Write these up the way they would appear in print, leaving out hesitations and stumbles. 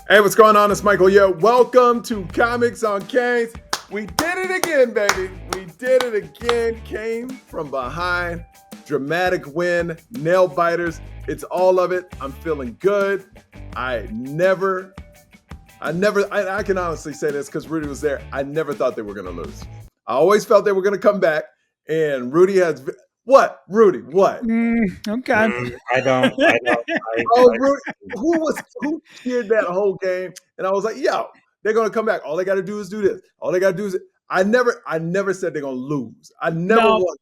Hey, what's going on? It's Michael. Yo, welcome to Comics on Canes. We did it again, baby. We did it again. Came from behind. Dramatic win. Nail biters. It's all of it. I'm feeling good. I can honestly say this because Rudy was there. I never thought they were going to lose. I always felt they were going to come back. And Rudy has what? Rudy, what? Okay. I don't. Rudy, who cheered that whole game? And I was like, yo, they're gonna come back. All they gotta do is do this. All they gotta do is I never said they're gonna lose. I never was.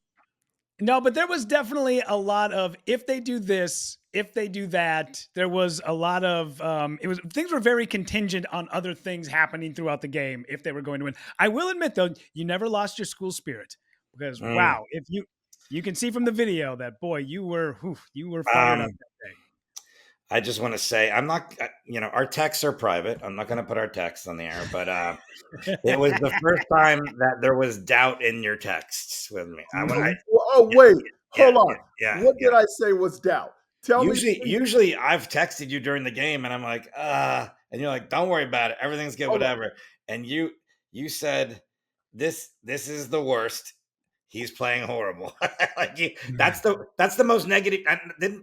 No, but there was definitely a lot of if they do this, if they do that. There was a lot of things were very contingent on other things happening throughout the game if they were going to win. I will admit though, you never lost your school spirit because wow, if you can see from the video that boy, you were fired up that day. I just want to say I'm not. Our texts are private. I'm not going to put our texts on the air, but it was the first time that there was doubt in your texts with me. Hold on. What did I say was doubt? Usually I've texted you during the game, and I'm like, and you're like, don't worry about it. Everything's good, whatever. And you said, this is the worst. He's playing horrible. That's the most negative.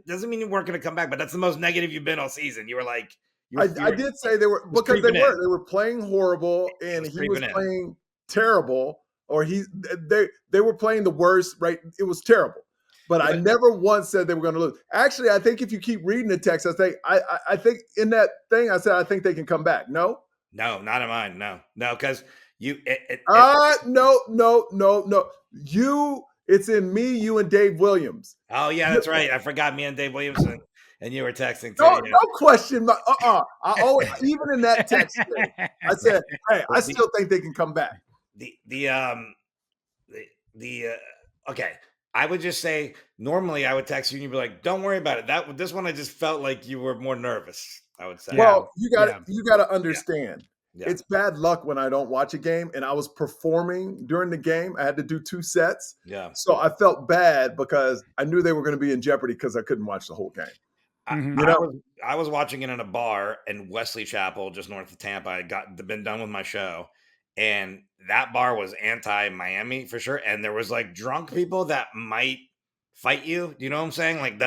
Doesn't mean you weren't going to come back, but that's the most negative you've been all season. You were like, I did say they were because they were playing horrible, and he was playing terrible, or they were playing the worst. Right? It was terrible. But I never once said they were going to lose. Actually, I think if you keep reading the text, I think in that thing I said I think they can come back. No, not in mine. No, because. No. It's in me, you, and Dave Williams. Oh yeah, that's right. I forgot me and Dave Williams, and you were texting too. No question. I always, even in that text, I said, "Hey, I still think they can come back." Okay. I would just say normally I would text you and you'd be like, "Don't worry about it." This one I just felt like you were more nervous. I would say. Well, you got to understand. Yeah. It's bad luck when I don't watch a game, and I was performing during the game. I had to do 2 sets. Yeah. So I felt bad because I knew they were going to be in jeopardy because I couldn't watch the whole game. I was watching it in a bar in Wesley Chapel, just north of Tampa. I been done with my show, and that bar was anti-Miami for sure. And there was like drunk people that might fight you. Do you know what I'm saying? Like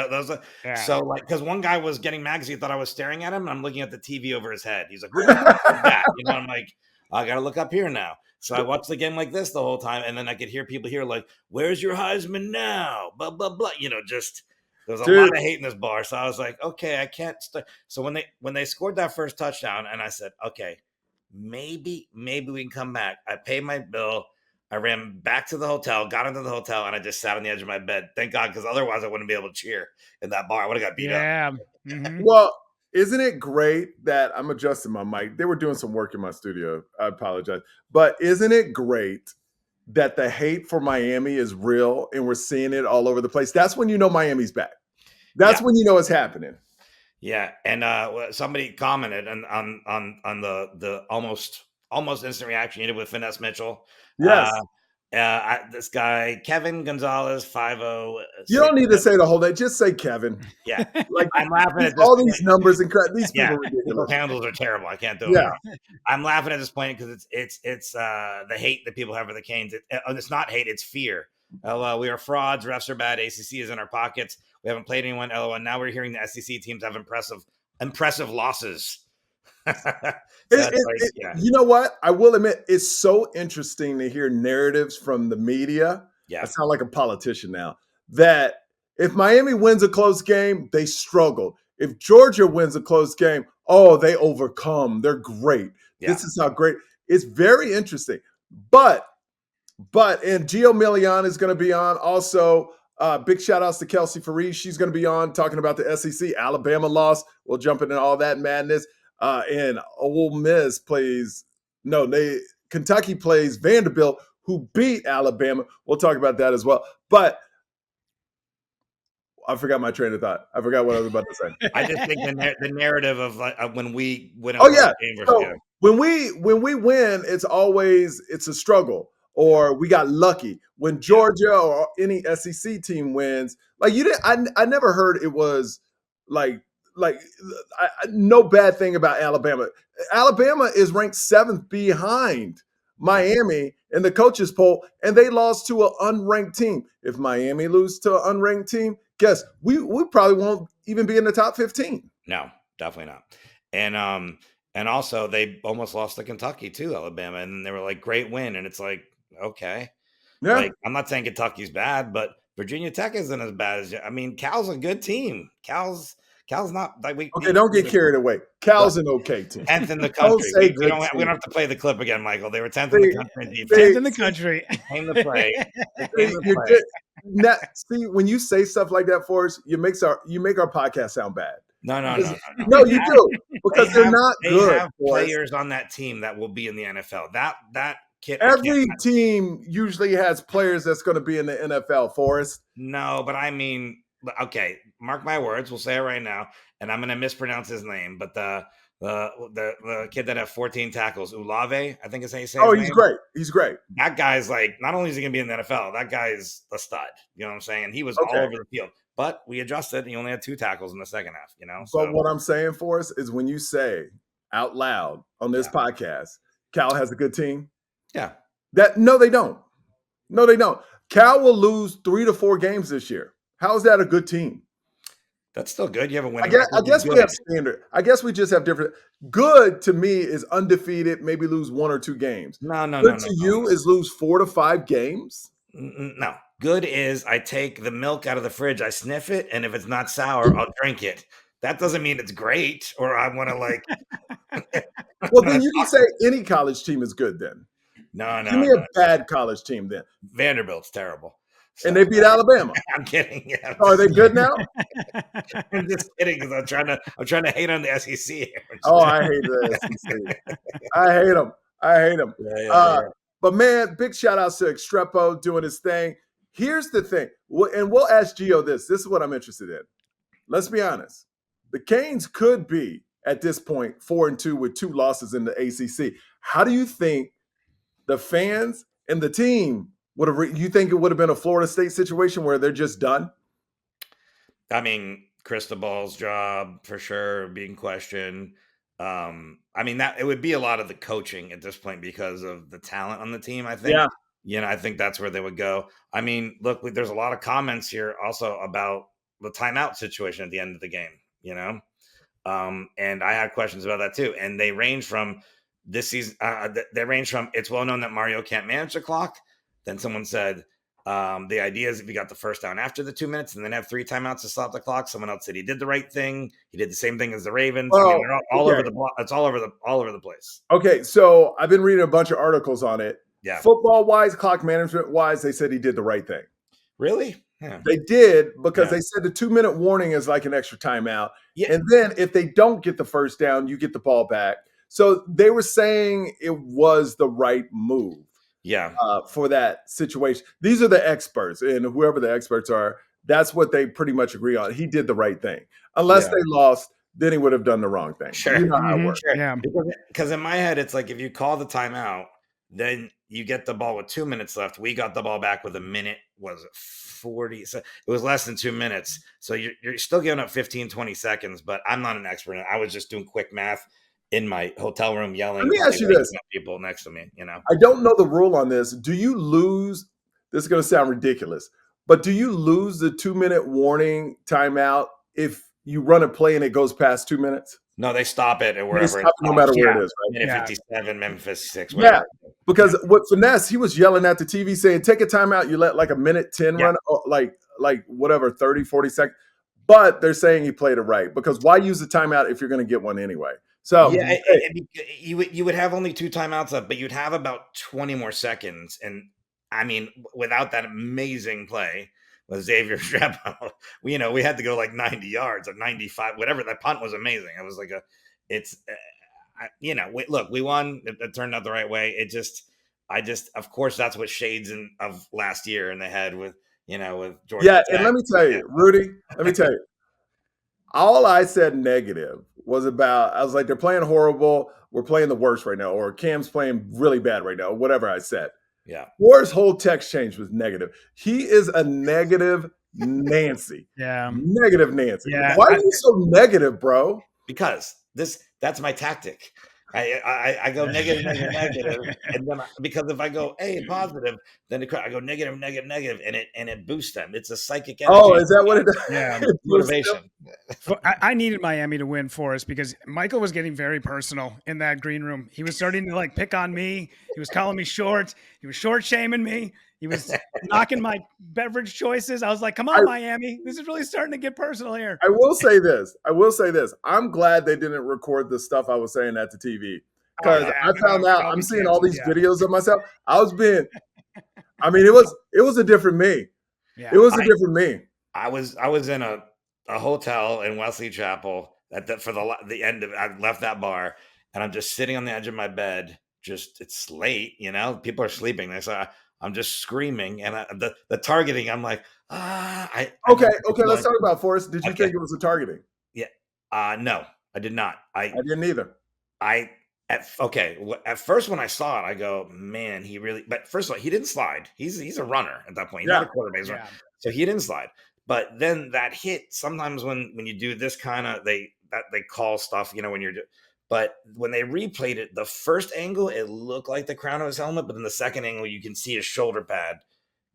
So like, because one guy was getting mad because he thought I was staring at him, and I'm looking at the TV over his head. He's like, "What are you doing like that?" I'm like, I gotta look up here now. So I watched the game like this the whole time, and then I could hear people here like, "Where's your Heisman now?" Blah blah blah. Just there's a lot of hate in this bar. So I was like, okay, I can't. So when they scored that first touchdown, and I said, okay, maybe we can come back. I paid my bill. I ran back to the hotel, got into the hotel, and I just sat on the edge of my bed. Thank God, because otherwise I wouldn't be able to cheer in that bar. I would have got beat up. Mm-hmm. Well, isn't it great that I'm adjusting my mic? They were doing some work in my studio. I apologize. But isn't it great that the hate for Miami is real and we're seeing it all over the place? That's when you know Miami's back. That's when you know it's happening. Yeah, and somebody commented on the almost instant reaction you did with Finesse Mitchell. Yes. This guy, Kevin Gonzalez, 50. You don't need to say the whole day. Just say Kevin. Yeah. Like I'm laughing at all these numbers and these people are ridiculous. People's handles are terrible. I can't do it. Yeah. I'm laughing at this point because it's the hate that people have for the Canes. It's not hate, it's fear. We are frauds. Refs are bad. ACC is in our pockets. We haven't played anyone. LOL. Now we're hearing the SEC teams have impressive losses. You know what? I will admit, it's so interesting to hear narratives from the media. Yeah. I sound like a politician now. That if Miami wins a close game, they struggled. If Georgia wins a close game, they overcome. They're great. Yeah. This is how great. It's very interesting. But and Gio Milian is going to be on. Also, big shout outs to Kelsey Farese. She's going to be on talking about the SEC. Alabama lost. We'll jump into all that madness. And Ole Miss Kentucky plays Vanderbilt, who beat Alabama. We'll talk about that as well. But I forgot my train of thought. I forgot what I was about to say. I just think the narrative of when we win. When we win, it's a struggle. Or we got lucky when Georgia or any SEC team wins. Like I never heard it was like like no bad thing about Alabama. Alabama is ranked 7th behind Miami in the coaches poll, and they lost to an unranked team. If Miami lose to an unranked team, guess we probably won't even be in the top 15. No, definitely not. And also they almost lost to Kentucky too, Alabama, and they were like, great win, and it's like, okay, Yeah. like I'm not saying Kentucky's bad, but Virginia Tech isn't as bad as I mean, Cal's a good team. Cal's not like we. Okay, don't get carried away. Cal's an okay team. 10th in the country. We don't have to play the clip again, Michael. They were 10th in the country. 10th in the country. Came to play. Now, see, when you say stuff like that, Forrest, you make our podcast sound bad. No. No, you do, because they're not good. They have players on that team that will be in the NFL. That kid. Every team usually has players that's going to be in the NFL, Forrest. No, but I mean, okay, mark my words. We'll say it right now, and I'm going to mispronounce his name, but the kid that had 14 tackles, Ulave, I think is how you say his he's name. great. He's great. That guy's like, not only is he going to be in the NFL, that guy's a stud. You know what I'm saying? He was all over the field. But we adjusted, and he only had 2 tackles in the second half, you know? But what I'm saying, Forrest, is when you say out loud on this podcast, Cal has a good team. Yeah. No, they don't. No, they don't. Cal will lose 3 to 4 games this year. How is that a good team? That's still good. You have a winning I guess we have standard. I guess we just have different. Good to me is undefeated, maybe lose 1 or 2 games. No. Good to you is lose 4 to 5 games? No. Good is I take the milk out of the fridge, I sniff it, and if it's not sour, I'll drink it. That doesn't mean it's great or I want to like. Well, then you can say any college team is good then. No. Give me a bad college team then. Vanderbilt's terrible. So, and they beat Alabama. I'm kidding. Yeah, are they good now? I'm just kidding because I'm trying to hate on the SEC here. I hate the SEC. I hate them. Yeah. But man, big shout outs to Extrepo doing his thing. Here's the thing, and we'll ask Gio this. This is what I'm interested in. Let's be honest. The Canes could be at this point 4-2 with 2 losses in the ACC. How do you think the fans and the team would have? You think it would have been a Florida State situation where they're just done? I mean, Cristobal's job for sure being questioned. I mean that it would be a lot of the coaching at this point because of the talent on the team. I think. Yeah. You know, I think that's where they would go. I mean, look, there's a lot of comments here also about the timeout situation at the end of the game. You know, and I had questions about that too. And they range from this season. They range from it's well known that Mario can't manage the clock. Then someone said the idea is if you got the first down after the 2 minutes and then have 3 timeouts to stop the clock. Someone else said he did the right thing. He did the same thing as the Ravens. I mean, they're all over the block. It's all over the place. Okay, so I've been reading a bunch of articles on it. Yeah. Football wise, clock management wise, they said he did the right thing. Really? Yeah. They did because they said the 2-minute warning is like an extra timeout. Yeah. And then if they don't get the first down, you get the ball back. So they were saying it was the right move. Yeah. For that situation. These are the experts, and whoever the experts are, that's what they pretty much agree on. He did the right thing. Unless they lost, then he would have done the wrong thing. Sure. You know how it works. Sure. Yeah. Because in my head, it's like if you call the timeout, then you get the ball with 2 minutes left. We got the ball back with a minute, was it 40? So it was less than 2 minutes. So you're still giving up 15, 20 seconds, but I'm not an expert. I was just doing quick math in my hotel room yelling. Let me ask you this. People next to me, you know. I don't know the rule on this. Do you lose? This is going to sound ridiculous, but do you lose the 2-minute warning timeout if you run a play and it goes past 2 minutes? No, they stop it at wherever. No matter where it is, right? Minute 57, Memphis 6. Whatever. Yeah, because with Finesse, he was yelling at the TV saying, take a timeout. You let like a minute 10 run, like whatever, 30, 40 seconds. But they're saying he played it right because why use a timeout if you're going to get one anyway? So you would have only 2 timeouts up, but you'd have about 20 more seconds. And I mean, without that amazing play with Xavier Strepo, we had to go like 90 yards or 95, whatever. That punt was amazing. It was like we won. It turned out the right way. Of course, that's what shades of last year in the head with Georgia. Yeah, and let me tell you, Rudy, all I said negative was I was like, they're playing horrible. We're playing the worst right now, or Cam's playing really bad right now, whatever I said. Yeah. Ward's whole text change was negative. He is a negative Nancy. Yeah. Negative Nancy. Yeah. Why are you so negative, bro? Because that's my tactic. I go negative, negative, negative, and then because if I go positive, then I go negative, negative, negative, and it boosts them. It's a psychic energy. Oh, is that what it does? Yeah. Motivation. I needed Miami to win for us because Michael was getting very personal in that green room. He was starting to like pick on me. He was calling me short. He was short shaming me. He was knocking my beverage choices. I was like, come on, Miami. This is really starting to get personal here. I will say this. I'm glad they didn't record the stuff I was saying at the TV. Because I found out I'm seeing all these videos of myself. It was a different me. Yeah. It was a different me. I was in a hotel in Wesley Chapel for the end of I left that bar and I'm just sitting on the edge of my bed. It's late, people are sleeping. I'm just screaming and the targeting. I'm like, Okay. Let's talk about Forrest. Did you think it was a targeting? Yeah. No, I did not. I didn't either. At first when I saw it, I go, man, but first of all, he didn't slide. He's a runner at that point. He's not a quarterback. Yeah. So he didn't slide. But then that hit, sometimes when you do this kind of, they call stuff, but when they replayed it, the first angle, it looked like the crown of his helmet, but then the second angle, you can see his shoulder pad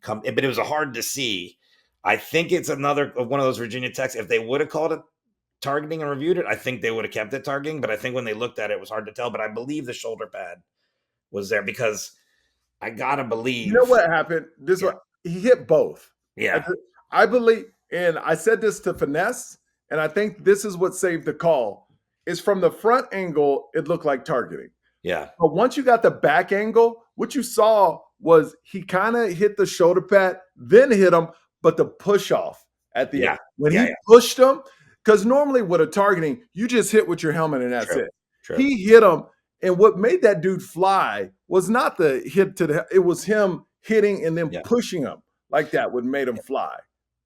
come, but it was hard to see. I think it's another one of those Virginia Techs. If they would have called it targeting and reviewed it, I think they would have kept it targeting, but I think when they looked at it, it was hard to tell, but I believe the shoulder pad was there because I gotta believe. You know what happened? He hit both. Yeah. I believe, and I said this to Finesse, and I think this is what saved the call, is from the front angle, it looked like targeting. Yeah. But once you got the back angle, what you saw was he kind of hit the shoulder pad, then hit him, but the push off at the end. When he pushed him, because normally with a targeting, you just hit with your helmet and that's it. True. He hit him, and what made that dude fly was not the hit it was him hitting and then pushing him like that would made him fly.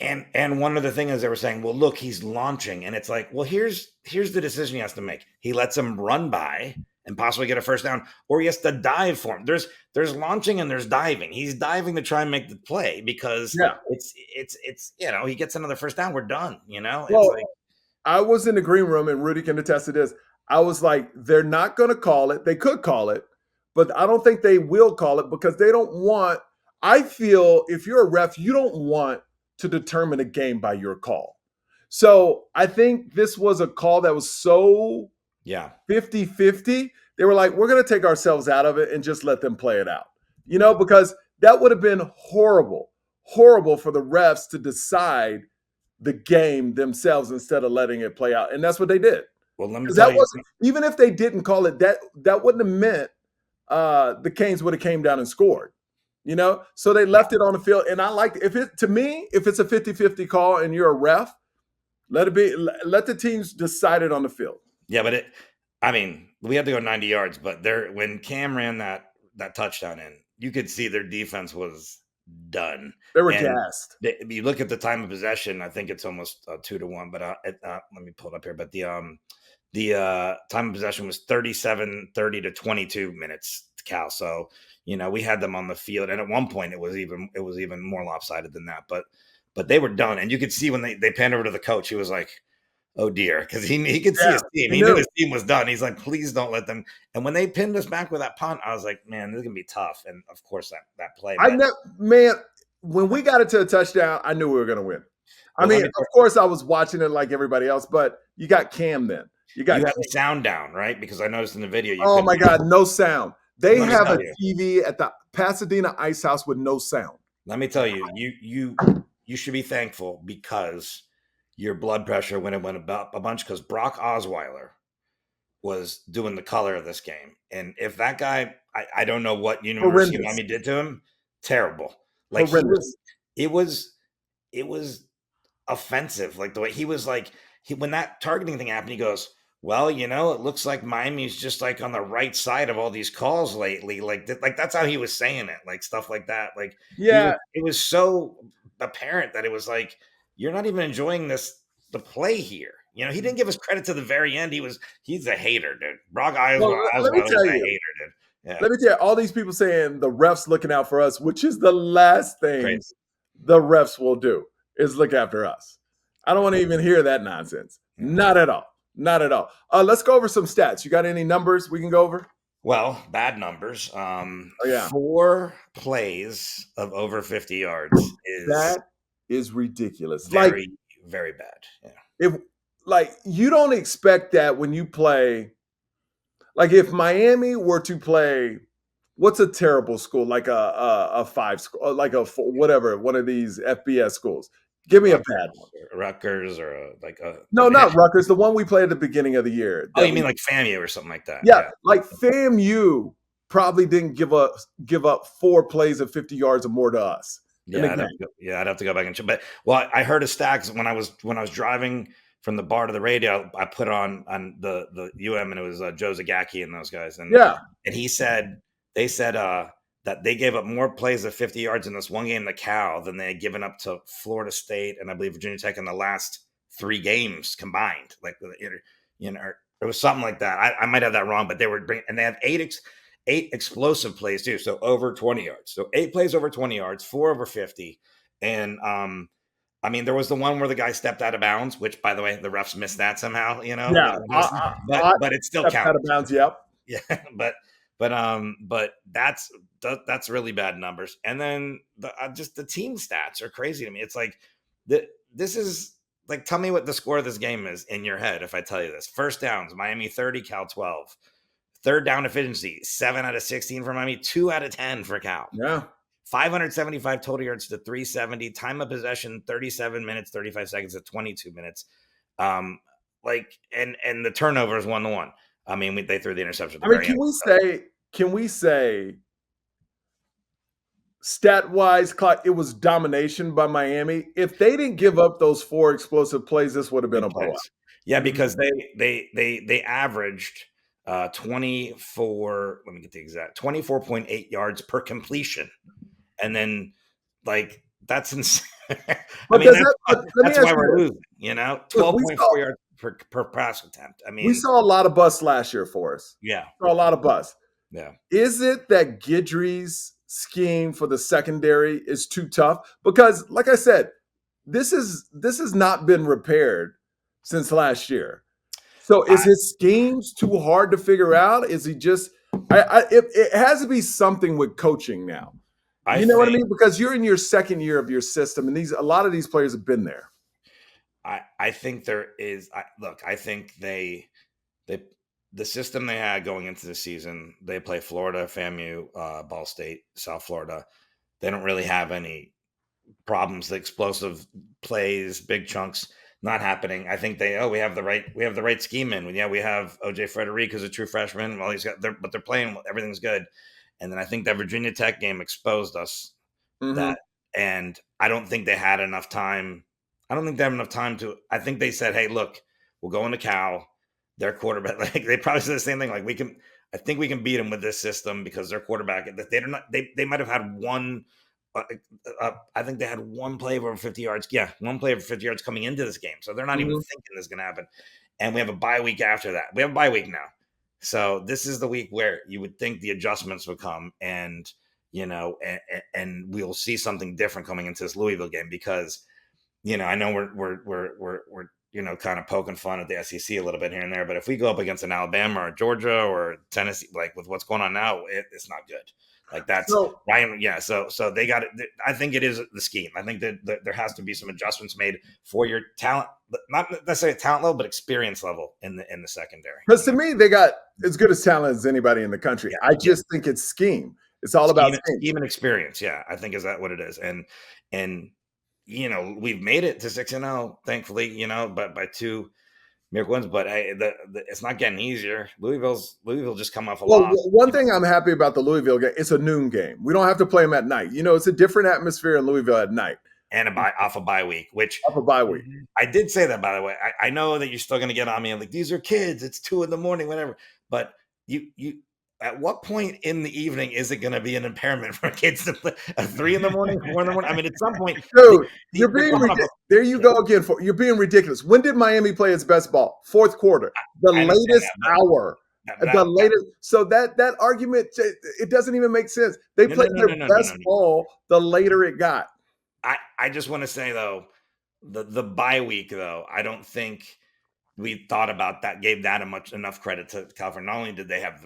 And one other thing is they were saying, well, look, he's launching. And it's like, well, here's the decision he has to make. He lets him run by and possibly get a first down, or he has to dive for him. There's launching and there's diving. He's diving to try and make the play because it's he gets another first down. We're done, Well, I was in the green room and Rudy can attest to this. I was like, they're not going to call it. They could call it, but I don't think they will call it because they don't want, I feel if you're a ref, you don't want to determine a game by your call. So I think this was a call that was so 50-50. They were like, we're going to take ourselves out of it and just let them play it out, because that would have been horrible for the refs to decide the game themselves instead of letting it play out. And that's what they did. Well, let me tell you, even if they didn't call it, that wouldn't have meant the Canes would have came down and scored. So they left it on the field. And I like if it's a 50-50 call and you're a ref, let the teams decide it on the field. Yeah, but we had to go 90 yards, but when Cam ran that touchdown in, you could see their defense was done. They were gassed. You look at the time of possession, I think it's almost 2-1, but let me pull it up here. But the time of possession was 37-30 to 22 minutes to Cal. So, we had them on the field. And at one point it was even more lopsided than that, but they were done. And you could see when they panned over to the coach, he was like, oh dear. Cause he could see his team. He knew his team was done. He's like, please don't let them. And when they pinned us back with that punt, I was like, man, this is gonna be tough. And of course that play. When we got it to a touchdown, I knew we were going to win. Of course I was watching it like everybody else, but you got Cam then. You had the sound down, right? Because I noticed in the video. Oh my God, no sound. They have a TV at the Pasadena Ice House with no sound. Let me tell you, you should be thankful because your blood pressure went up a bunch because Brock Osweiler was doing the color of this game. And if that guy, I don't know what University of Miami did to him, terrible. Like it was offensive. Like the way he was like, when that targeting thing happened, he goes, well, it looks like Miami's just like on the right side of all these calls lately. Like that's how he was saying it, like stuff like that. Like, it was so apparent that it was like, you're not even enjoying the play here. He didn't give us credit to the very end. He's a hater, dude. Brock Osweiler was a hater, dude. Yeah. Let me tell you, all these people saying the refs looking out for us, which is the last thing the refs will do. is look after us. I don't want to even hear that nonsense. Not at all. Not at all. Let's go over some stats. You got any numbers we can go over? Well, bad numbers. Yeah. 4 plays of over 50 yards is ridiculous. Very, very bad. Yeah. If you don't expect that when you play. Like if Miami were to play, what's a terrible school? Like a 5 school, like a 4, whatever, one of these FBS schools. Give me a bad one. Rutgers or no, not Rutgers. The one we played at the beginning of the year. Oh, you mean like FAMU or something like that? Yeah, like FAMU probably didn't give up 4 plays of 50 yards or more to us. Yeah, I'd have to go back and check. But I heard a stat when I was driving from the bar to the radio. I put on the UM, and it was Joe Zagacki and those guys. And and they said that they gave up more plays of 50 yards in this one game, the Cal, than they had given up to Florida State and I believe Virginia Tech in the last 3 games combined. Like it was something like that. I might have that wrong, but they were and they have 8 explosive plays too, so over 20 yards. So 8 plays over 20 yards, 4 over 50, and I mean, there was the one where the guy stepped out of bounds, which, by the way, the refs missed that somehow. Yeah, but it still counts. Out of bounds, yep. Yeah, but that's really bad numbers. And then just the team stats are crazy to me. It's like this is like, tell me what the score of this game is in your head if I tell you this. First downs, Miami 30, Cal 12. Third down efficiency, 7 out of 16 for Miami, 2 out of 10 for Cal. Yeah. 575 total yards to 370. Time of possession, 37 minutes, 35 seconds to 22 minutes. And the turnover is 1-1. I mean, they threw the interception. I mean, can we say stat-wise, it was domination by Miami? If they didn't give up those 4 explosive plays, this would have been a blowout. Yeah, because they averaged 24. Let me get the exact 24.8 yards per completion, and then that's insane. I mean, that's why we're losing. 12.4 yards per pass attempt. I mean, we saw a lot of busts last year for us. Yeah, saw a lot of busts. Yeah. Is it that Guidry's scheme for the secondary is too tough? Because, like I said, this has not been repaired since last year. So is his schemes too hard to figure out? Is he just it has to be something with coaching now. You know what I mean? Because you're in your second year of your system, and a lot of these players have been there. I think there is. I think the system they had going into the season, they play Florida, FAMU, Ball State, South Florida. They don't really have any problems. The explosive plays, big chunks. Not happening. I think we have the right scheme in. Yeah, we have OJ Frederick as a true freshman. Well, but they're playing. Everything's good. And then I think that Virginia Tech game exposed us that. And I don't think they had enough time. I don't think they have enough time to. I think they said, "Hey, look, we'll go into Cal. Their quarterback." They probably said the same thing. Like, I think we can beat them with this system because their quarterback. They might have had one. I think they had 1 play over 50 yards. Yeah, 1 play over 50 yards coming into this game. So they're not even thinking this is going to happen. And we have a bye week after that. We have a bye week now. So this is the week where you would think the adjustments would come, and and we'll see something different coming into this Louisville game because, I know we're kind of poking fun at the SEC a little bit here and there, but if we go up against an Alabama or Georgia or Tennessee, like with what's going on now, it's not good. Like that's Ryan. Yeah. So they got it. I think it is the scheme. I think that there has to be some adjustments made for your talent, not necessarily talent level, but experience level in the secondary. Because to me, they got as good as talent as anybody in the country. Yeah. I just think it's scheme. It's all about scheme and experience. Yeah. I think is that what it is. And we've made it to 6-0, thankfully, but by 2 miracle wins, but it's not getting easier. Louisville just come off a loss. One thing I'm happy about the Louisville game, it's a noon game. We don't have to play them at night. It's a different atmosphere in Louisville at night. And off a bye week, off a bye week. I did say that, by the way. I know that you're still going to get on me. I'm like, these are kids. It's 2 a.m, whatever. But you at what point in the evening is it going to be an impairment for kids to play at 3 a.m, 4 a.m? I mean, at some point, dude, you're being ridiculous. There you go again. You're being ridiculous. When did Miami play its best ball? 4th quarter, the latest hour. The latest. So that argument, it doesn't even make sense. They played their best ball the later it got. I just want to say though, The bye week, though, I don't think we thought about that, gave that enough credit to California. Not only did they have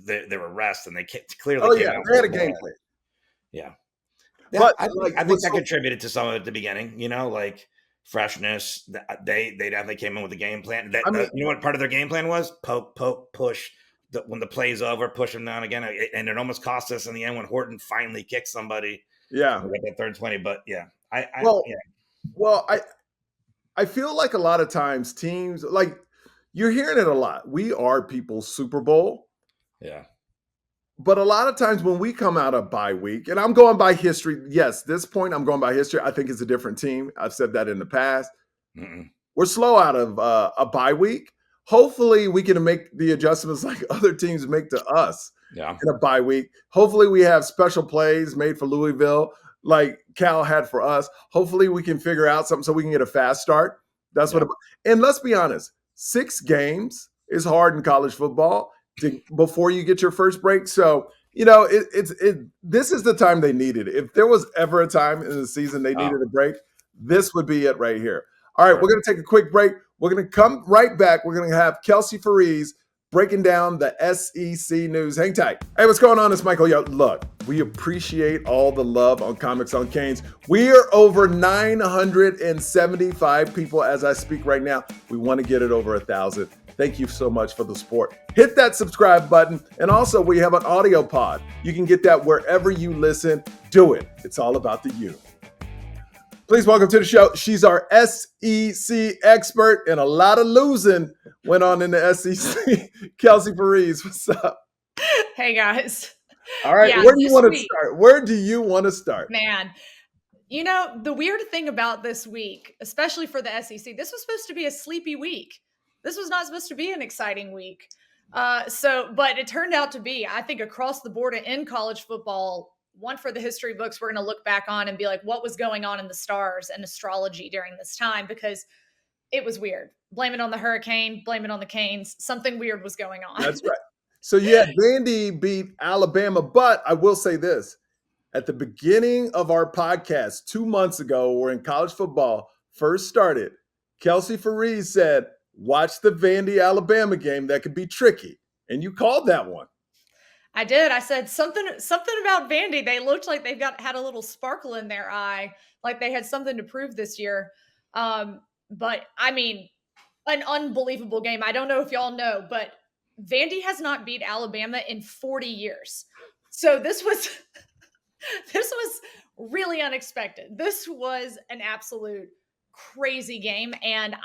their rest, and they clearly came out. They had a game plan. Yeah. But I think that contributed to some of it at the beginning, like freshness. They definitely came in with a game plan. You know what part of their game plan was? Poke, push. When the play's over, push them down again. And it almost cost us in the end when Horton finally kicked somebody. Yeah. With that third 20. But yeah. I feel like a lot of times teams, like you're hearing it a lot. We are people's Super Bowl. Yeah. But a lot of times when we come out of bye week, and I'm going by history. Yes, this point I'm going by history. I think it's a different team. I've said that in the past. We're slow out of a bye week. Hopefully we can make the adjustments like other teams make to us in a bye week. Hopefully we have special plays made for Louisville like Cal had for us. Hopefully we can figure out something so we can get a fast start. That's what. And let's be honest, 6 games is hard in college football before you get your first break. So, this is the time they needed it. If there was ever a time in the season they needed a break, this would be it right here. All right, we're going to take a quick break. We're going to come right back. We're going to have Kelsey Farese breaking down the SEC news. Hang tight. Hey, what's going on? It's Michael. Yo, look, we appreciate all the love on Comics on Canes. We are over 975 people as I speak right now. We want to get it over 1,000. Thank you so much for the support. Hit that subscribe button. And also, we have an audio pod. You can get that wherever you listen. Do it. It's all about the you. Please welcome to the show. She's our SEC expert, and a lot of losing went on in the SEC. Kelsey Farese, what's up? Hey, guys. All right, where do you want to start? Where do you want to start? Man, the weird thing about this week, especially for the SEC, this was supposed to be a sleepy week. This was not supposed to be an exciting week. But it turned out to be, I think, across the board in college football, one for the history books we're going to look back on and be like, what was going on in the stars and astrology during this time? Because it was weird. Blame it on the hurricane, blame it on the Canes. Something weird was going on. That's right. So yeah, Vandy beat Alabama, but I will say this. At the beginning of our podcast 2 months ago, when college football first started, Kelsey Farese said, watch the Vandy-Alabama game. That could be tricky. And you called that one. I did. I said something about Vandy. They looked like they've had a little sparkle in their eye, like they had something to prove this year. But I mean, an unbelievable game. I don't know if y'all know, but Vandy has not beat Alabama in 40 years. So this was really unexpected. This was an absolute crazy game. And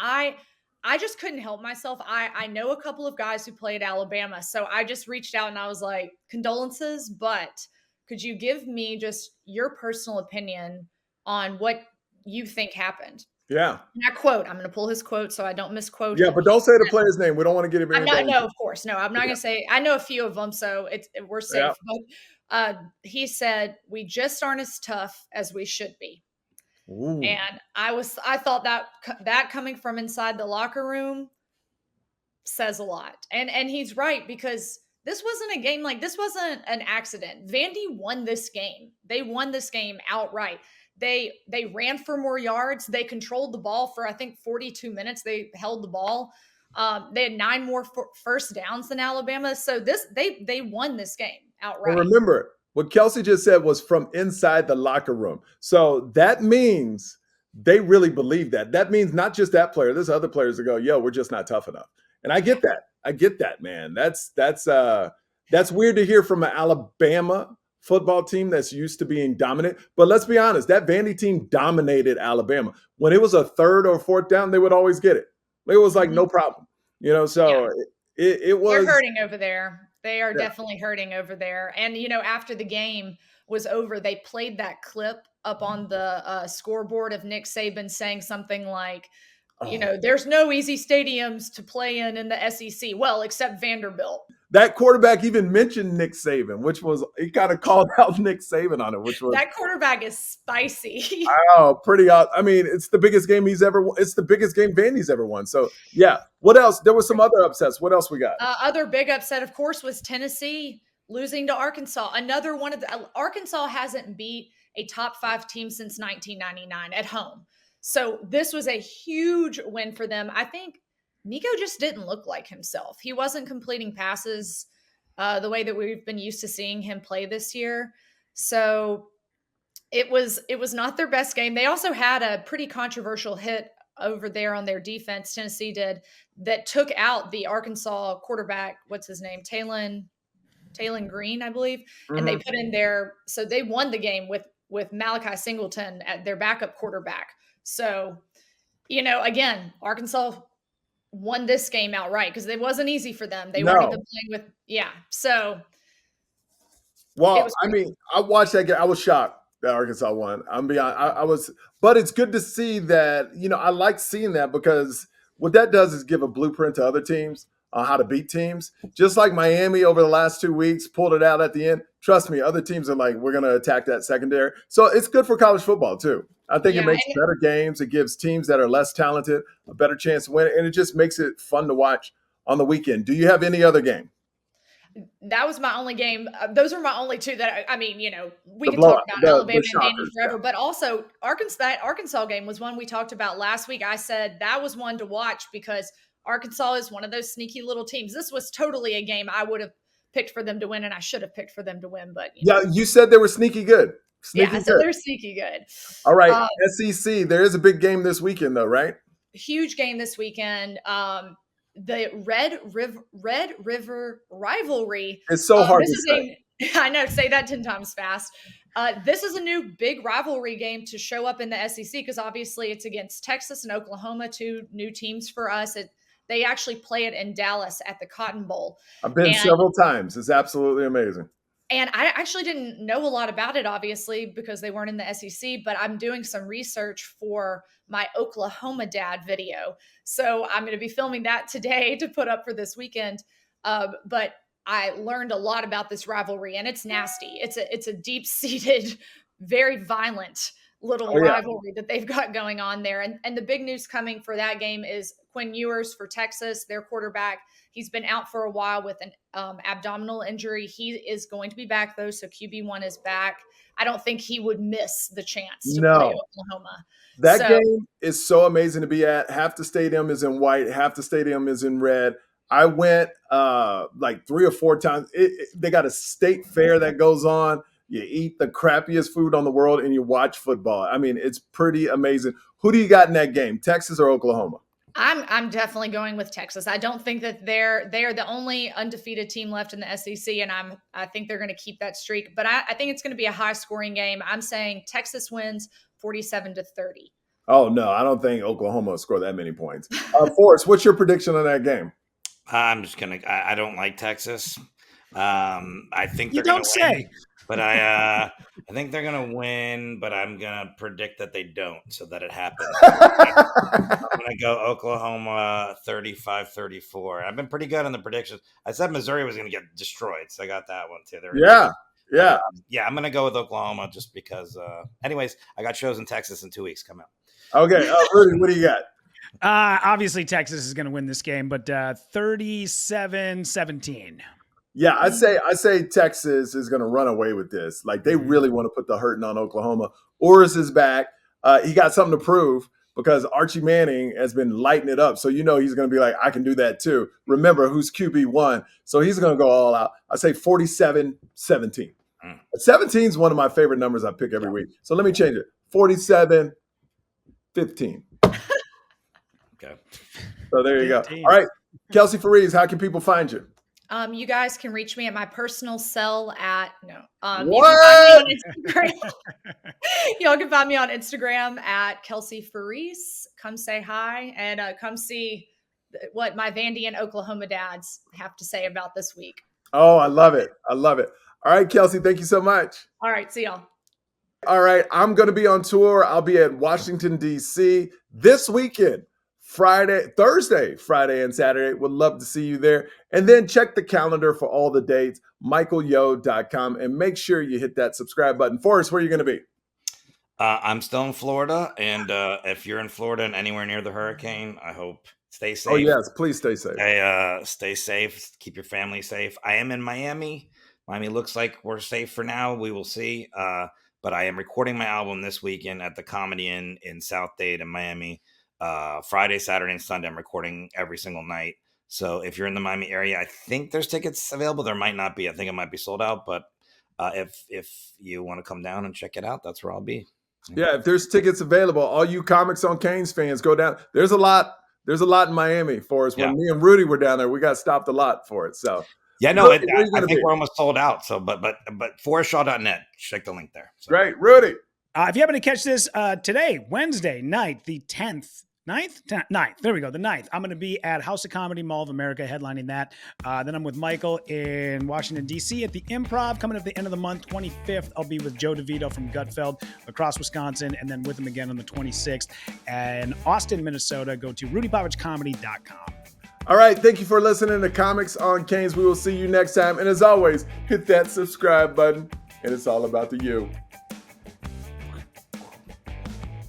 I just couldn't help myself. I know a couple of guys who played Alabama. So I just reached out and I was like, condolences, but could you give me just your personal opinion on what you think happened? Yeah. And I quote, I'm going to pull his quote so I don't misquote him. Yeah, but don't say the player's name. We don't want to get him. No, of course. No, I'm not going to say, I know a few of them, so we're safe. Yeah. But he said, we just aren't as tough as we should be. Ooh. And I thought that coming from inside the locker room says a lot. And he's right, because this wasn't a game, like this wasn't an accident. Vandy won this game. They won this game outright. They ran for more yards. They controlled the ball for, I think, 42 minutes. They held the ball. They had 9 more first downs than Alabama. So they won this game outright. Well, remember, what Kelsey just said was from inside the locker room. So that means they really believe that. That means not just that player. There's other players that go, yo, we're just not tough enough. And I get that. I get that, man. That's weird to hear from an Alabama football team that's used to being dominant. But let's be honest, that Vandy team dominated Alabama. When it was a 3rd or 4th down, they would always get it. It was like no problem. So it was. They're hurting over there. They are definitely hurting over there. And, after the game was over, they played that clip up on the scoreboard of Nick Saban saying something like, there's no easy stadiums to play in the SEC. Well, except Vanderbilt. That quarterback even mentioned Nick Saban, he kind of called out Nick Saban on it, that quarterback is spicy. Oh, pretty out. I mean, it's the biggest game it's the biggest game Vandy's ever won. So yeah. What else? There were some other upsets. What else we got? Other big upset, of course, was Tennessee losing to Arkansas. Another one of Arkansas hasn't beat a top 5 team since 1999 at home. So this was a huge win for them. I think Nico just didn't look like himself. He wasn't completing passes the way that we've been used to seeing him play this year. So it was not their best game. They also had a pretty controversial hit over there on their defense. Tennessee did, that took out the Arkansas quarterback. What's his name? Talon Green, I believe. Mm-hmm. And they put in so they won the game with Malachi Singleton at their backup quarterback. So, again, Arkansas won this game outright because it wasn't easy for them. They weren't even playing with, So, well, I mean, I watched that game. I was shocked that Arkansas won. I'm beyond. I was, but it's good to see that. I like seeing that because what that does is give a blueprint to other teams on how to beat teams. Just like Miami over the last 2 weeks pulled it out at the end. Trust me, other teams are like, we're going to attack that secondary. So it's good for college football too. I think it makes better games. It gives teams that are less talented a better chance to win, and it just makes it fun to watch on the weekend. Do you have any other game? That was my only game. Those are my only two that we could talk about Alabama and Vandy forever, but also Arkansas game was one we talked about last week. I said that was one to watch because Arkansas is one of those sneaky little teams. This was totally a game I would have picked for them to win, and I should have picked for them to win. But you said they were sneaky good. So they're sneaky good. All right, SEC. There is a big game this weekend, though, right? Huge game this weekend. The Red River rivalry. It's so hard to say. I know, say that 10 times fast. This is a new big rivalry game to show up in the SEC because obviously it's against Texas and Oklahoma, two new teams for us. They actually play it in Dallas at the Cotton Bowl. I've been several times. It's absolutely amazing. And I actually didn't know a lot about it, obviously, because they weren't in the SEC, but I'm doing some research for my Oklahoma Dad video. So I'm going to be filming that today to put up for this weekend. But I learned a lot about this rivalry, and it's nasty. It's a deep-seated, very violent little rivalry that they've got going on there. And the big news coming for that game is Quinn Ewers for Texas, their quarterback. He's been out for a while with an abdominal injury. He is going to be back, though, so QB1 is back. I don't think he would miss the chance to play Oklahoma. That game is so amazing to be at. Half the stadium is in white. Half the stadium is in red. I went like 3 or 4 times. They got a state fair that goes on. You eat the crappiest food on the world, and you watch football. I mean, it's pretty amazing. Who do you got in that game, Texas or Oklahoma? I'm definitely going with Texas. I don't think that they're the only undefeated team left in the SEC, and I think they're going to keep that streak. But I think it's going to be a high-scoring game. I'm saying Texas wins 47-30. Oh, no, I don't think Oklahoma will score that many points. Forrest, what's your prediction on that game? I'm just going to – I don't like Texas. I think you don't say. But I think they're going to win, but I'm going to predict that they don't so that it happens. I'm going to go Oklahoma 35-34. I've been pretty good on the predictions. I said Missouri was going to get destroyed, so I got that one too. Yeah. I'm going to go with Oklahoma just because. Anyways, I got shows in Texas in 2 weeks coming up. Okay. Rudy, what do you got? Obviously, Texas is going to win this game, but 37-17. Yeah, I say Texas is going to run away with this. Like, they really want to put the hurting on Oklahoma. Oris is back. He got something to prove because Archie Manning has been lighting it up. So, he's going to be like, I can do that too. Remember who's QB1. So he's going to go all out. I say 47-17. 17 is one of my favorite numbers I pick every week. So let me change it. 47-15. Okay. So there you go. All right. Kelsey Farese, how can people find you? You guys can reach me at my personal cell at what? Y'all can find me on Instagram at Kelsey Farese. Come say hi and come see what my Vandy and Oklahoma dads have to say about this week. Oh, I love it. I love it. All right, Kelsey, thank you so much. All right, see y'all. All right, I'm going to be on tour. I'll be at Washington, D.C. this weekend. Thursday, Friday, and Saturday. Would love to see you there. And then check the calendar for all the dates, michaelyo.com, and make sure you hit that subscribe button. Forrest, where are you going to be? I'm still in Florida, and if you're in Florida and anywhere near the hurricane, I hope stay safe. Oh, yes, please stay safe. Stay safe. Keep your family safe. I am in Miami. Miami looks like we're safe for now. We will see. but I am recording my album this weekend at the Comedy Inn in South Dade in Miami. Friday, Saturday, and Sunday. I'm recording every single night. So if you're in the Miami area, I think there's tickets available. There might not be. I think it might be sold out. But if you want to come down and check it out, that's where I'll be. Yeah, if there's tickets available, all you Comics on Canes fans, go down. There's a lot in Miami for us. When me and Rudy were down there, we got stopped a lot for it. So yeah, no, I think we're almost sold out. So, but ForrestShaw.net, check the link there. So. Great, Rudy. If you happen to catch this today, Wednesday night, the 10th. 9th. There we go. The 9th. I'm going to be at House of Comedy, Mall of America, headlining that. Then I'm with Michael in Washington, D.C. at the Improv. Coming up at the end of the month, 25th, I'll be with Joe DeVito from Gutfeld, across Wisconsin, and then with him again on the 26th. And Austin, Minnesota, go to rudypavichcomedy.com. All right. Thank you for listening to Comics on Canes. We will see you next time. And as always, hit that subscribe button. And it's all about the you.